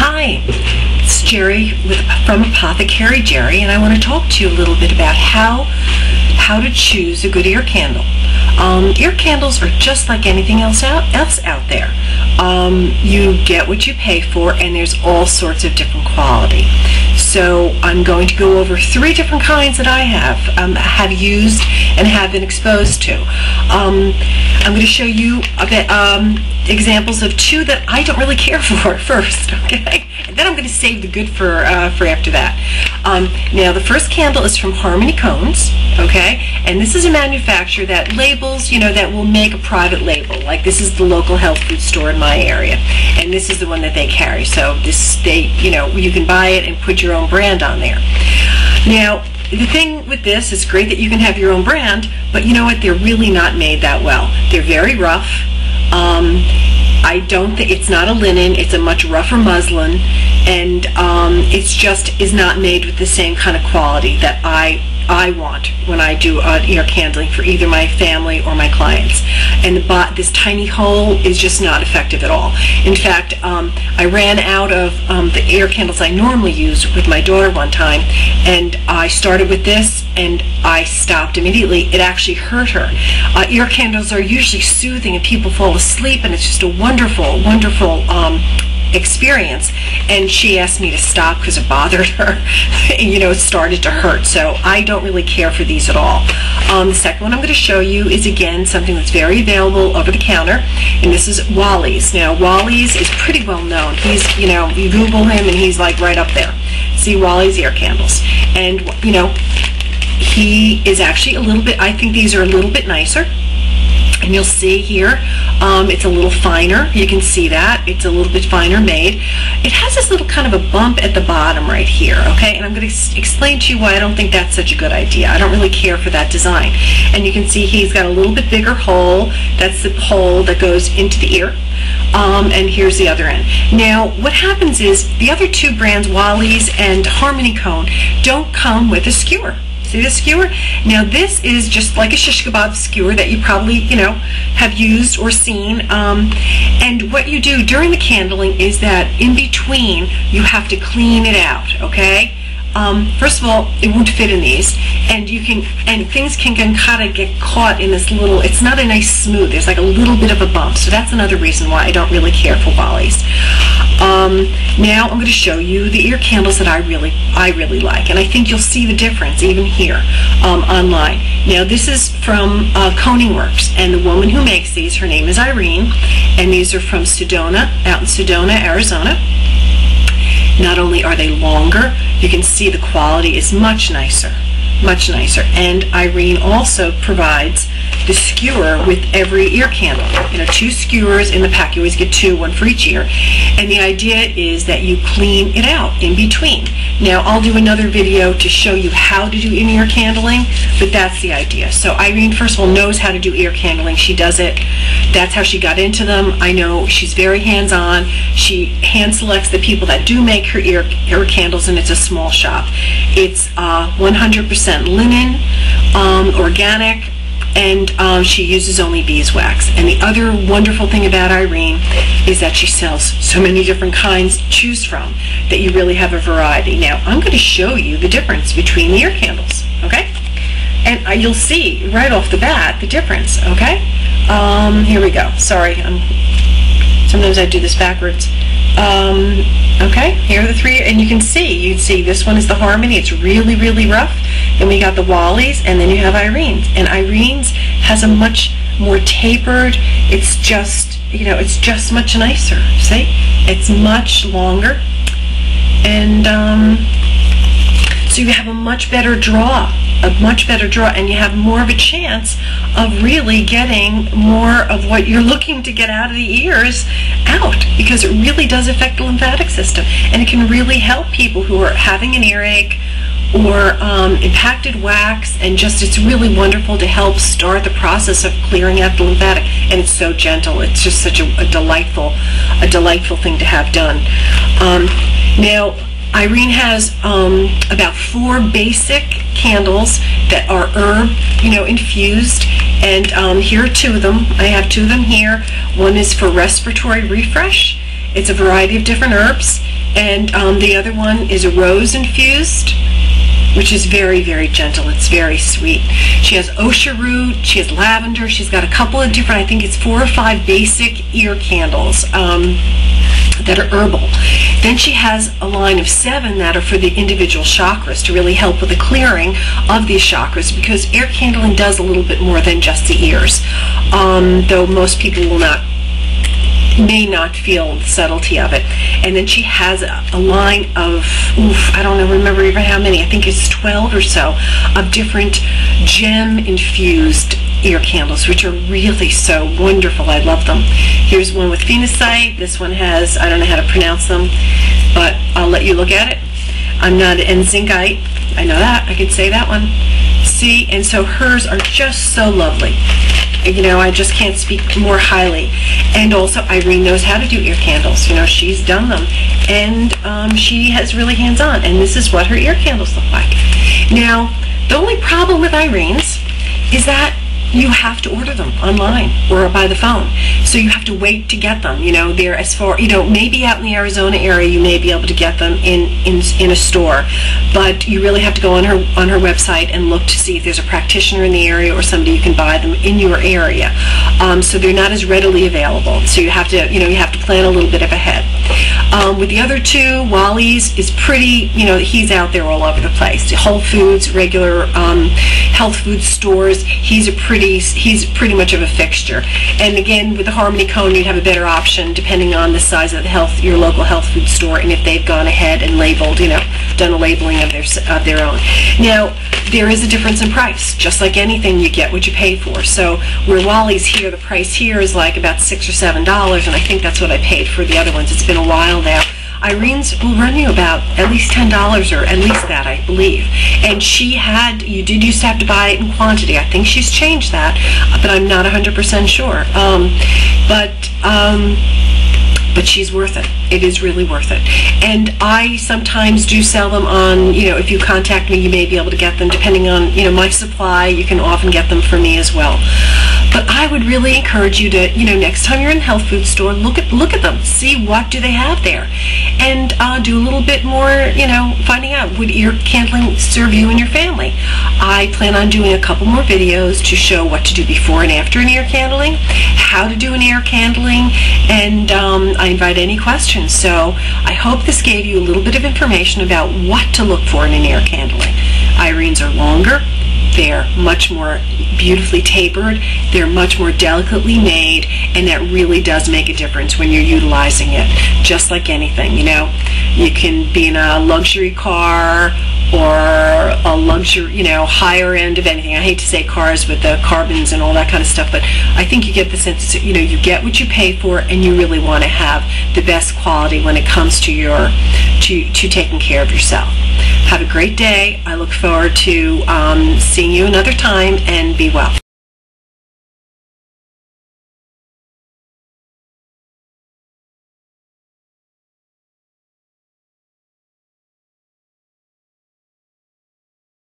Hi, it's Jerry from ApothecaryJeri, and I want to talk to you a little bit about how to choose a good ear candle. Ear candles are just like anything else out there. You get what you pay for, and there's all sorts of different quality. So I'm going to go over 3 different kinds that I have used and have been exposed to. I'm going to show you examples of 2 that I don't really care for first, okay? And then I'm going to save the good for after that. Now, the first candle is from Harmony Cones, okay? And this is a manufacturer that labels, that will make a private label. Like, this is the local health food store in my area, and this is the one that they carry. So you can buy it and put your own brand on there. Now, the thing with this, it's great that you can have your own brand, but you know what? They're really not made that well. They're very rough. I don't think it's not a linen, it's a much rougher muslin, and it's just is not made with the same kind of quality that I want when I do ear candling for either my family or my clients. And this tiny hole is just not effective at all. In fact, I ran out of the ear candles I normally use with my daughter one time, and I started with this and I stopped immediately. It actually hurt her. Ear candles are usually soothing and people fall asleep, and it's just a wonderful, wonderful experience, and she asked me to stop because it bothered her. It started to hurt, so I don't really care for these at all. The second one I'm going to show you is, again, something that's very available over the counter, and this is Wally's. Now, Wally's is pretty well known. He's, you Google him and he's like right up there. See, Wally's ear candles, and he is actually a little bit, I think these are a little bit nicer. And you'll see here, it's a little finer. You can see that. It's a little bit finer made. It has this little kind of a bump at the bottom right here, okay? And I'm going to explain to you why I don't think that's such a good idea. I don't really care for that design. And you can see he's got a little bit bigger hole. That's the hole that goes into the ear. And here's the other end. Now, what happens is the other 2 brands, Wally's and Harmony Cone, don't come with a skewer. See the skewer? Now, this is just like a shish kebab skewer that you probably, have used or seen. And what you do during the candling is that in between, you have to clean it out, okay? First of all, it won't fit in these, and things can kind of get caught in this little, it's not a nice smooth, there's like a little bit of a bump, so that's another reason why I don't really care for Wally's. Now I'm going to show you the ear candles that I really like, and I think you'll see the difference even here online. Now, this is from Coning Works, and the woman who makes these, her name is Irene, and these are from Sedona, out in Sedona, Arizona. Not only are they longer, you can see the quality is much nicer, and Irene also provides the skewer with every ear candle. 2 skewers in the pack. You always get 2, 1 for each ear, and the idea is that you clean it out in between. Now, I'll do another video to show you how to do in-ear candling, but that's the idea. So Irene, first of all, knows how to do ear candling. She does it. That's how she got into them. I know she's very hands-on. She hand selects the people that do make her ear candles, and it's a small shop. It's 100% linen, organic, and she uses only beeswax. And the other wonderful thing about Irene is that she sells so many different kinds to choose from that you really have a variety. Now, I'm going to show you the difference between the ear candles, okay? And you'll see right off the bat the difference, okay? Here we go. Sorry, sometimes I do this backwards. Okay, here are the 3, and you'd see this one is the Harmony. It's really, really rough. Then we got the Wally's, and then you have Irene's. And Irene's has a much more tapered, it's just much nicer. See? It's much longer. And so you have a much better draw, and you have more of a chance of really getting more of what you're looking to get out of the ears out, because it really does affect the lymphatic system, and it can really help people who are having an earache or impacted wax, and it's really wonderful to help start the process of clearing out the lymphatic, and it's so gentle. It's just such a delightful thing to have done. Now, Irene has about 4 basic candles that are herb, infused, and here are 2 of them. I have 2 of them here. One is for respiratory refresh. It's a variety of different herbs, And the other one is a rose infused, which is very, very gentle. It's very sweet. She has osha root, she has lavender, she's got a couple of different, I think it's 4 or 5 basic ear candles that are herbal. Then she has a line of 7 that are for the individual chakras to really help with the clearing of these chakras, because ear candling does a little bit more than just the ears, though most people may not feel the subtlety of it. And then she has a line of, I don't remember even how many, I think it's 12 or so, of different gem infused ear candles, which are really so wonderful. I love them. Here's one with phenacite. This one has, I don't know how to pronounce them, but I'll let you look at it. I'm not an zincite. I know that. I could say that one. See, and so hers are just so lovely. You know, I just can't speak more highly. And also, Irene knows how to do ear candles. You know, she's done them, and she has really hands-on. And this is what her ear candles look like. Now, the only problem with Irene's is that you have to order them online or by the phone. So you have to wait to get them. You know, they're as far, you know, maybe out in the Arizona area you may be able to get them in a store, but you really have to go on her website and look to see if there's a practitioner in the area or somebody who can buy them in your area. So they're not as readily available. So you have to, you know, you have to plan a little bit ahead. With the other two, Wally's is pretty, you know, he's out there all over the place. Whole Foods, regular health food stores, he's pretty much of a fixture. And again, with the Harmony Cone, you'd have a better option depending on the size of your local health food store, and if they've gone ahead and labeled, you know, done a labeling of their own. Now, there is a difference in price. Just like anything, you get what you pay for. So where Wally's here, the price here is like about $6 or $7, and I think that's what I paid for the other ones. It's been a while now. Irene's will run you about at least $10, or at least that, I believe. And you did used to have to buy it in quantity. I think she's changed that, but I'm not 100% sure. But she's worth it. It is really worth it. And I sometimes do sell them on, you know, if you contact me, you may be able to get them. Depending on, you know, my supply, you can often get them for me as well. But I would really encourage you to, you know, next time you're in a health food store, look at them, see what do they have there, and do a little bit more, you know, finding out, would ear candling serve you and your family? I plan on doing a couple more videos to show what to do before and after an ear candling, how to do an ear candling, and I invite any questions. So I hope this gave you a little bit of information about what to look for in an ear candling. Irene's are longer. They're much more beautifully tapered, they're much more delicately made, and that really does make a difference when you're utilizing it. Just like anything, you know, you can be in a luxury car or a luxury, you know, higher end of anything. I hate to say cars with the carbons and all that kind of stuff, but I think you get the sense that, you know, you get what you pay for, and you really want to have the best quality when it comes to your to taking care of yourself. Have a great day. I look forward to seeing you another time, and be well.